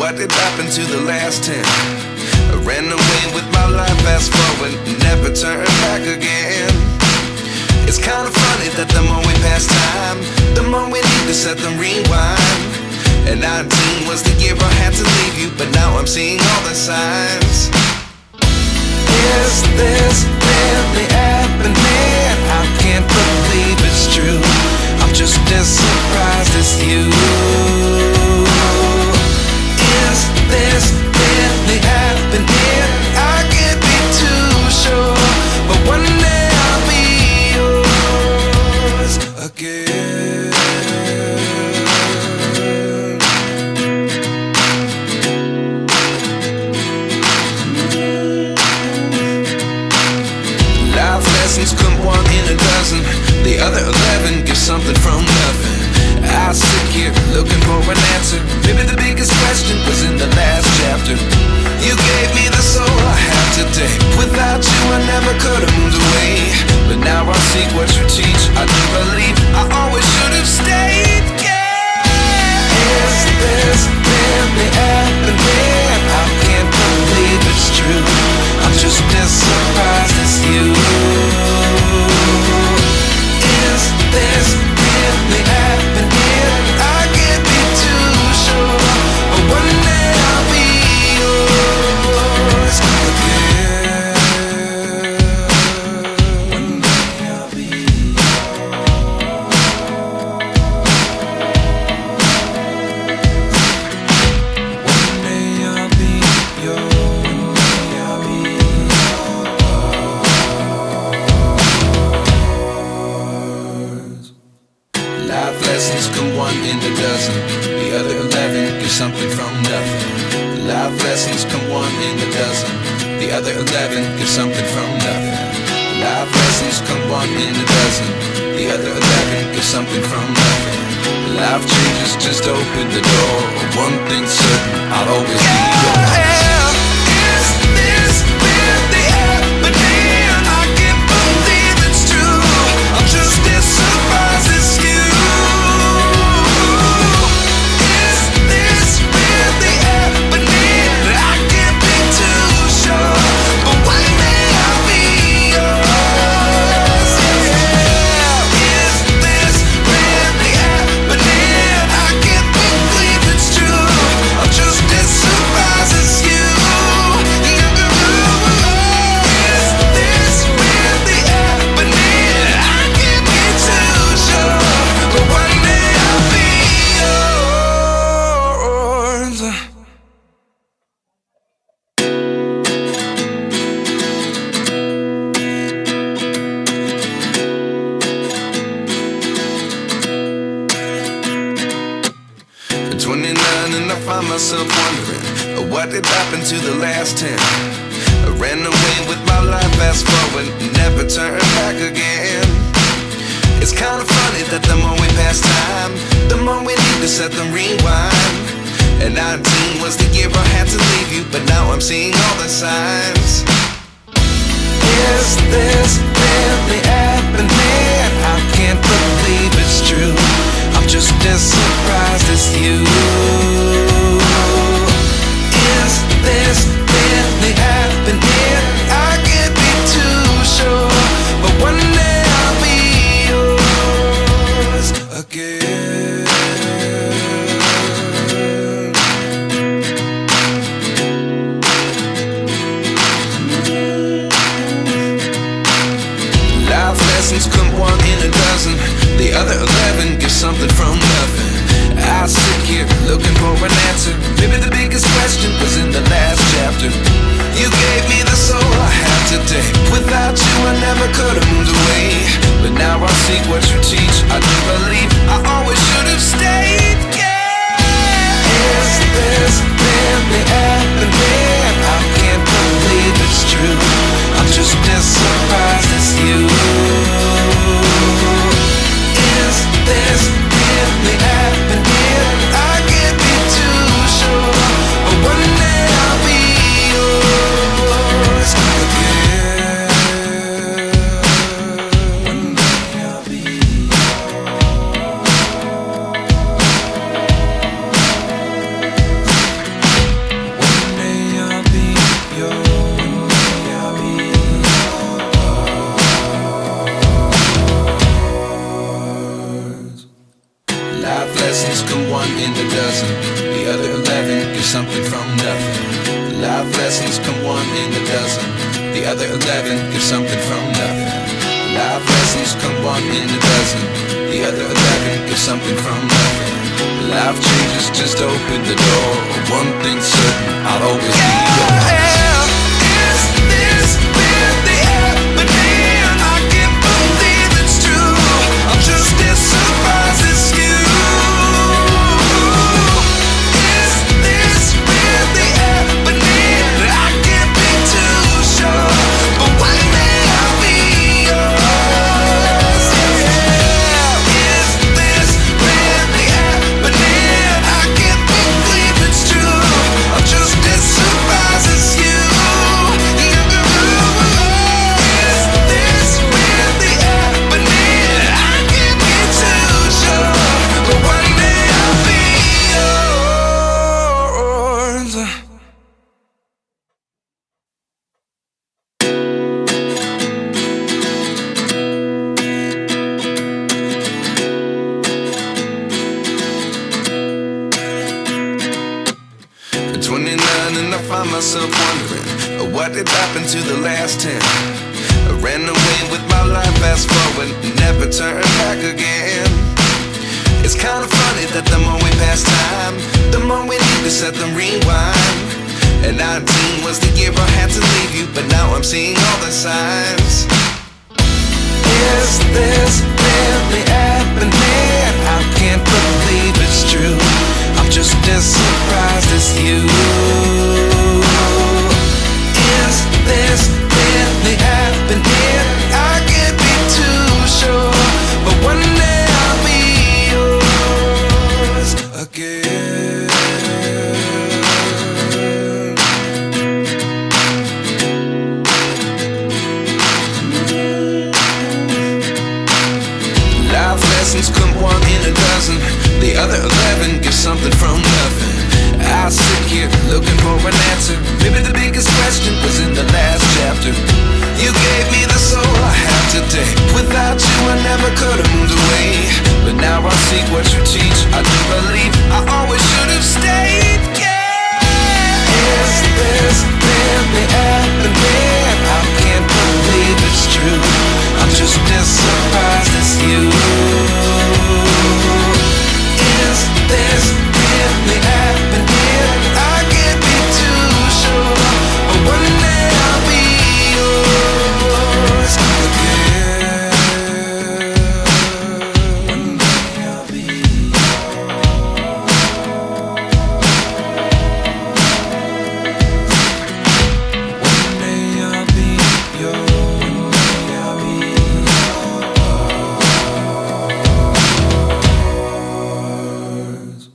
What did happen to the last 10? I ran away with my life, fast forward, never turn back again. It's kind of funny that the more we pass time, the more we need to set them rewind. And 19 was the year I had to leave you, but now I'm seeing all the signs. Is this really happening? I can't believe it's true. I'm just as surprised as you. Is this really happening? I can't be too sure, but one day I'll be yours again. Life lessons come one in a dozen. The other 11 give something from nothing. I sit here looking for an answer. Maybe the biggest question was in the last chapter. You gave me the soul I have today. Without you I never could have moved away. But now I see what you teach. I do believe I always should have stayed. Yeah. Is this really happening? I can't believe it's true. I'm just as surprised as you. Is this really happening? I can't be too sure, but one day I'll be yours again. One day I'll be yours. One day I'll be yours. One day I'll be yours. Life lessons come one in a dozen. The other 11 give something from nothing. Life lessons come one in a dozen. The other 11 give something from nothing. Life lessons come one in a dozen. The other 11 give something from nothing. Life changes, just open the door. One thing's certain, I'll always be yours. Is this really happening? I can't believe it's true. I'm just as surprised as you. Myself wondering what did happen to the last 10. I ran away with my life, fast forward, never turn back again. It's kind of funny that the more we pass time, the more we need to set them rewind. And 19 was the year I had to leave you, but now I'm seeing all the signs. Is this really happening? I can't believe it's true. I'm just as surprised as you. Is this really happening? I can't be too sure, but one day I'll be yours again. Life lessons come one in a dozen. The other 11 give something from nothing. I sit here looking for an get something from nothing. Life lessons come one in a dozen. The other 11 get something from nothing. Life lessons come one in a dozen. The other 11 get something from nothing. Life changes, just open the door. One thing's certain, I'll always be yours. Is this really happening? I can't believe it's true. I'm just as surprised as you. Is this really happening? I can't be too sure, but one day I'll be yours. Yeah. Is this really happening? I can't believe it's true. I'm just as surprised as you. Is this really happening? I can't be too sure, but one day I'll be yours. At 29 and I find myself wondering, what did happen to the last 10? I ran away with my life, fast forward, never turn back again. It's kind of funny that the more we pass time, the more we need to set them rewind. And 19 was the year I had to leave you, but now I'm seeing all the signs. Is this really happening? I can't believe it's true. I'm just as surprised as you. Is this really happening? I can't be too sure, but one day I'll be yours again. Life lessons come one in a dozen. The other 11 get something from nothing. I sit here looking for an answer. Maybe the biggest question was in the last chapter. You gave me the soul I have today. Without you I never could have moved away. But now I see what you teach. I do believe I always should have stayed. Yeah. Is this really happening? I can't believe it's true. I'm just as surprised as you. Is this really happening? I can't be too sure, but one day I'll be yours again. One day I'll be One day I'll be yours.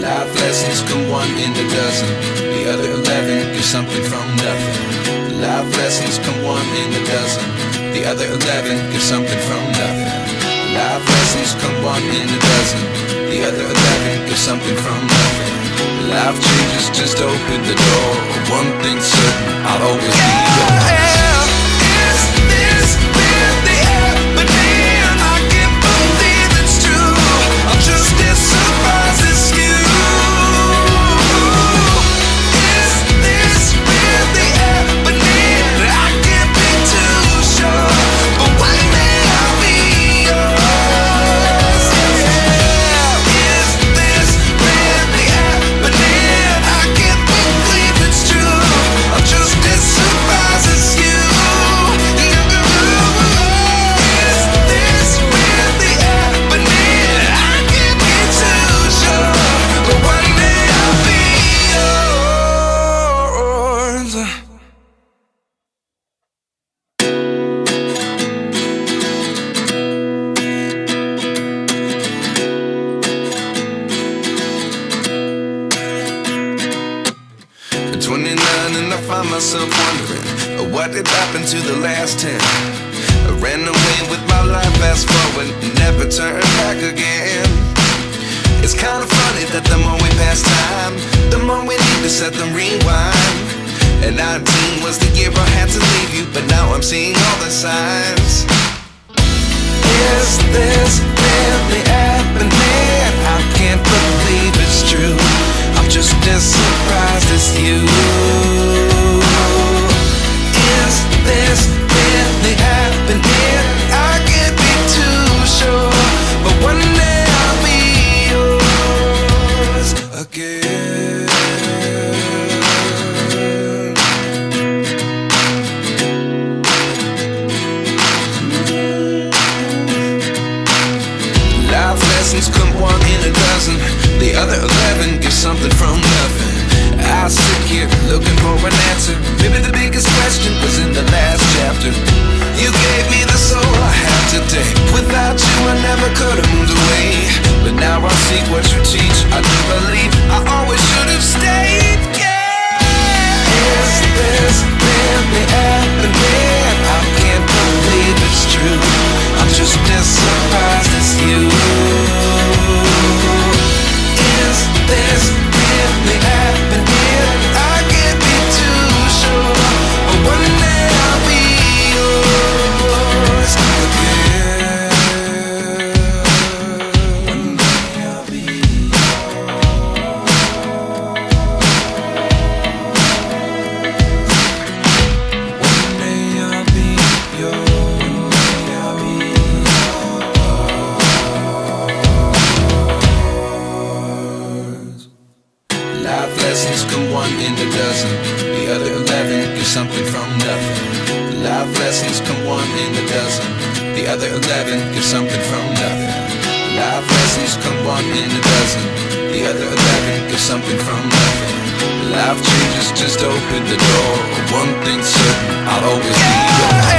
Life lessons come one in a dozen. The other 11 get something from nothing. Life lessons come one in a dozen. The other 11 get something from nothing. Life lessons come one in a dozen. The other 11 get something from nothing. Life changes, just open the door. One thing's certain, I'll always be yours. Is this really happening? I can't believe it's true. I'm just as surprised as you. Is this really happening? I can't be too sure, but one day I'll be yours. Yeah. Is this really happening? I can't believe it's true. I'm just as surprised as you. Is this really happening? I can't be too sure, but one day I'll be yours. At 29 and I find myself wondering, what did happen to the last 10? I ran away with my life, fast forward, never turn back again. It's kind of funny that the more we pass time, the more we need to set them rewind. And 19 was the year I had to leave you, but now I'm seeing all the signs. Is this really happening? I can't believe it's true. I'm just as surprised as you. Is this really happening? I can't be too sure, but one day I'll be yours again. Life lessons come one in a dozen. The other 11 get something from nothing. I sit here looking for an answer. Maybe the biggest question was in the last chapter. You gave me the soul I have today. Without you I never could have moved away. But now I see what you teach. I do believe I always should have stayed. Yeah. Is this really happening? I can't believe it's true. I'm just as surprised as you. Is this really happening? I can't be too sure, but one day I'll be yours again. One day I'll be yours. One day I'll be yours. One day I'll be yours. Life lessons come one in a dozen. The other 11 get something from nothing. Life lessons come one in a dozen. The other 11 get something from nothing. Life lessons come one in a dozen. The other 11 get something from nothing. Life changes just open the door. One thing's certain, I'll always be yours.